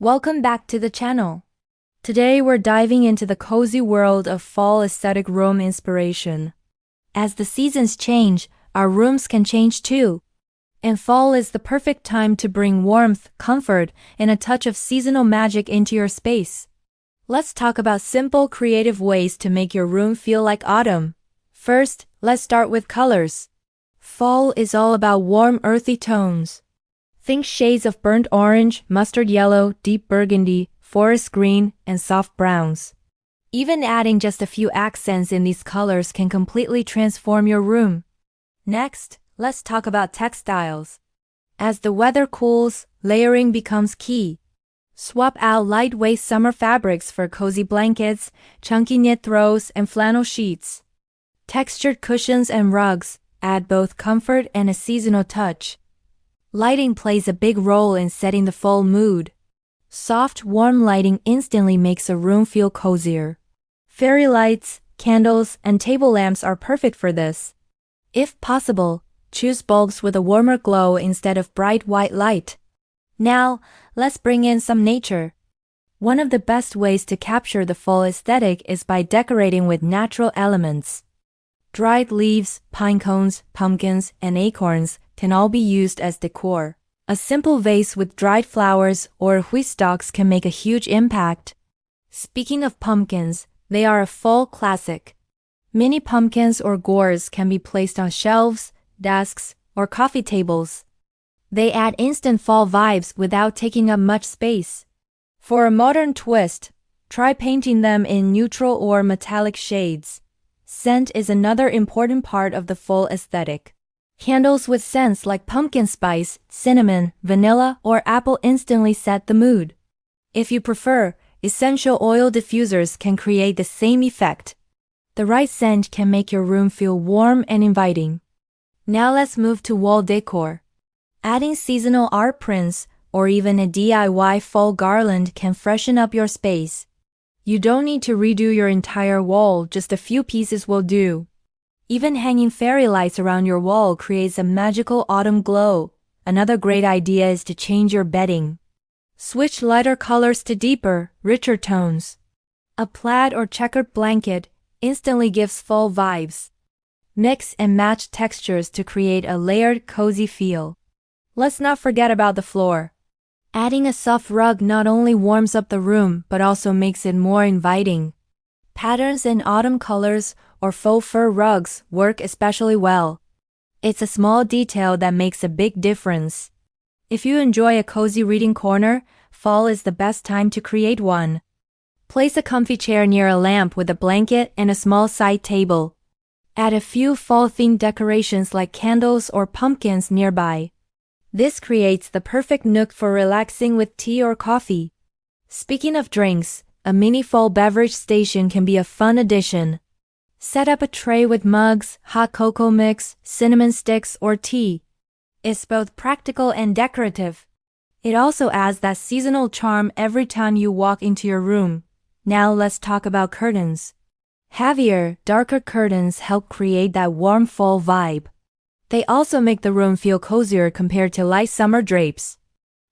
Welcome back to the channel. Today we're diving into the cozy world of fall aesthetic room inspiration. As the seasons change, our rooms can change too. And fall is the perfect time to bring warmth, comfort, and a touch of seasonal magic into your space. Let's talk about simple, creative ways to make your room feel like autumn. First, let's start with colors. Fall is all about warm, earthy tones. Think shades of burnt orange, mustard yellow, deep burgundy, forest green, and soft browns. Even adding just a few accents in these colors can completely transform your room. Next, let's talk about textiles. As the weather cools, layering becomes key. Swap out lightweight summer fabrics for cozy blankets, chunky knit throws, and flannel sheets. Textured cushions and rugs add both comfort and a seasonal touch. Lighting plays a big role in setting the fall mood. Soft, warm lighting instantly makes a room feel cozier. Fairy lights, candles, and table lamps are perfect for this. If possible, choose bulbs with a warmer glow instead of bright white light. Now, let's bring in some nature. One of the best ways to capture the fall aesthetic is by decorating with natural elements. Dried leaves, pine cones, pumpkins, and acorns can all be used as decor. A simple vase with dried flowers or wheat stalks can make a huge impact. Speaking of pumpkins, they are a fall classic. Mini pumpkins or gourds can be placed on shelves, desks, or coffee tables. They add instant fall vibes without taking up much space. For a modern twist, try painting them in neutral or metallic shades. Scent is another important part of the fall aesthetic. Candles with scents like pumpkin spice, cinnamon, vanilla, or apple instantly set the mood. If you prefer, essential oil diffusers can create the same effect. The right scent can make your room feel warm and inviting. Now let's move to wall decor. Adding seasonal art prints or even a DIY fall garland can freshen up your space. You don't need to redo your entire wall, just a few pieces will do. Even hanging fairy lights around your wall creates a magical autumn glow. Another great idea is to change your bedding. Switch lighter colors to deeper, richer tones. A plaid or checkered blanket instantly gives fall vibes. Mix and match textures to create a layered, cozy feel. Let's not forget about the floor. Adding a soft rug not only warms up the room but also makes it more inviting. Patterns in autumn colors or faux fur rugs work especially well. It's a small detail that makes a big difference. If you enjoy a cozy reading corner, fall is the best time to create one. Place a comfy chair near a lamp with a blanket and a small side table. Add a few fall-themed decorations like candles or pumpkins nearby. This creates the perfect nook for relaxing with tea or coffee. Speaking of drinks, a mini fall beverage station can be a fun addition. Set up a tray with mugs, hot cocoa mix, cinnamon sticks, or tea. It's both practical and decorative. It also adds that seasonal charm every time you walk into your room. Now let's talk about curtains. Heavier, darker curtains help create that warm fall vibe. They also make the room feel cozier compared to light summer drapes.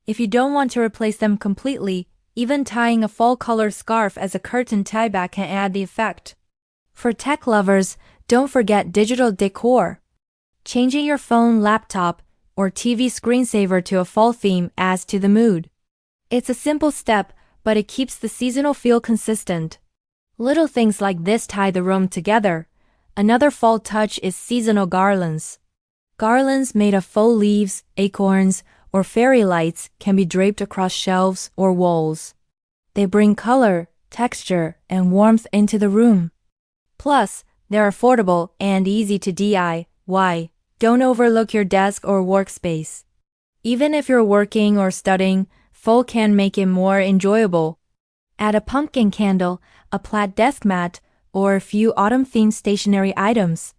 If you don't want to replace them completely, even tying a fall-colored scarf as a curtain tieback can add the effect. For tech lovers, don't forget digital decor. Changing your phone, laptop, or TV screensaver to a fall theme adds to the mood. It's a simple step, but it keeps the seasonal feel consistent. Little things like this tie the room together. Another fall touch is seasonal garlands. Garlands made of faux leaves, acorns, or fairy lights can be draped across shelves or walls. They bring color, texture, and warmth into the room. Plus, they're affordable and easy to DIY. Don't overlook your desk or workspace. Even if you're working or studying, fall can make it more enjoyable. Add a pumpkin candle, a plaid desk mat, or a few autumn-themed stationery items.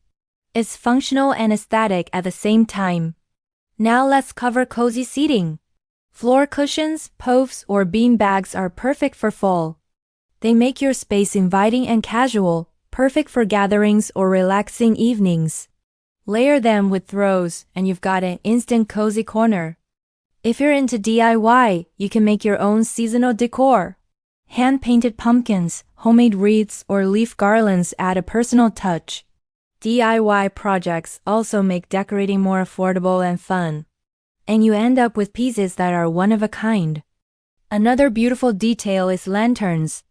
It's functional and aesthetic at the same time. Now let's cover cozy seating. Floor cushions, puffs, or bean bags are perfect for fall. They make your space inviting and casual, perfect for gatherings or relaxing evenings. Layer them with throws and you've got an instant cozy corner. If you're into DIY, you can make your own seasonal decor. Hand-painted pumpkins, homemade wreaths, or leaf garlands add a personal touch. DIY projects also make decorating more affordable and fun. And you end up with pieces that are one of a kind. Another beautiful detail is lanterns.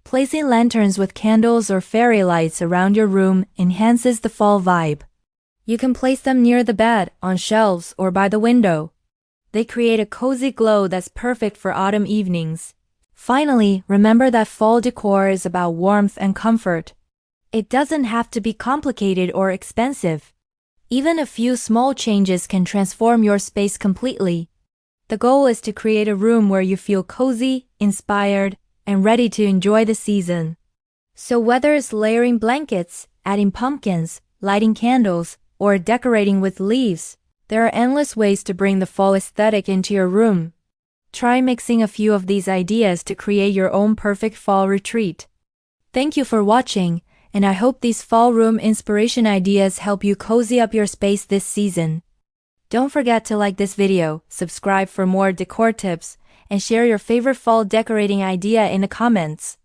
Placing lanterns with candles or fairy lights around your room enhances the fall vibe. You can place them near the bed, on shelves, or by the window. They create a cozy glow that's perfect for autumn evenings. Finally, remember that fall decor is about warmth and comfort. It doesn't have to be complicated or expensive. Even a few small changes can transform your space completely. The goal is to create a room where you feel cozy, inspired, and ready to enjoy the season. So whether it's layering blankets, adding pumpkins, lighting candles, or decorating with leaves, there are endless ways to bring the fall aesthetic into your room. Try mixing a few of these ideas to create your own perfect fall retreat. Thank you for watching, and I hope these fall room inspiration ideas help you cozy up your space this season. Don't forget to like this video, subscribe for more decor tips, and share your favorite fall decorating idea in the comments.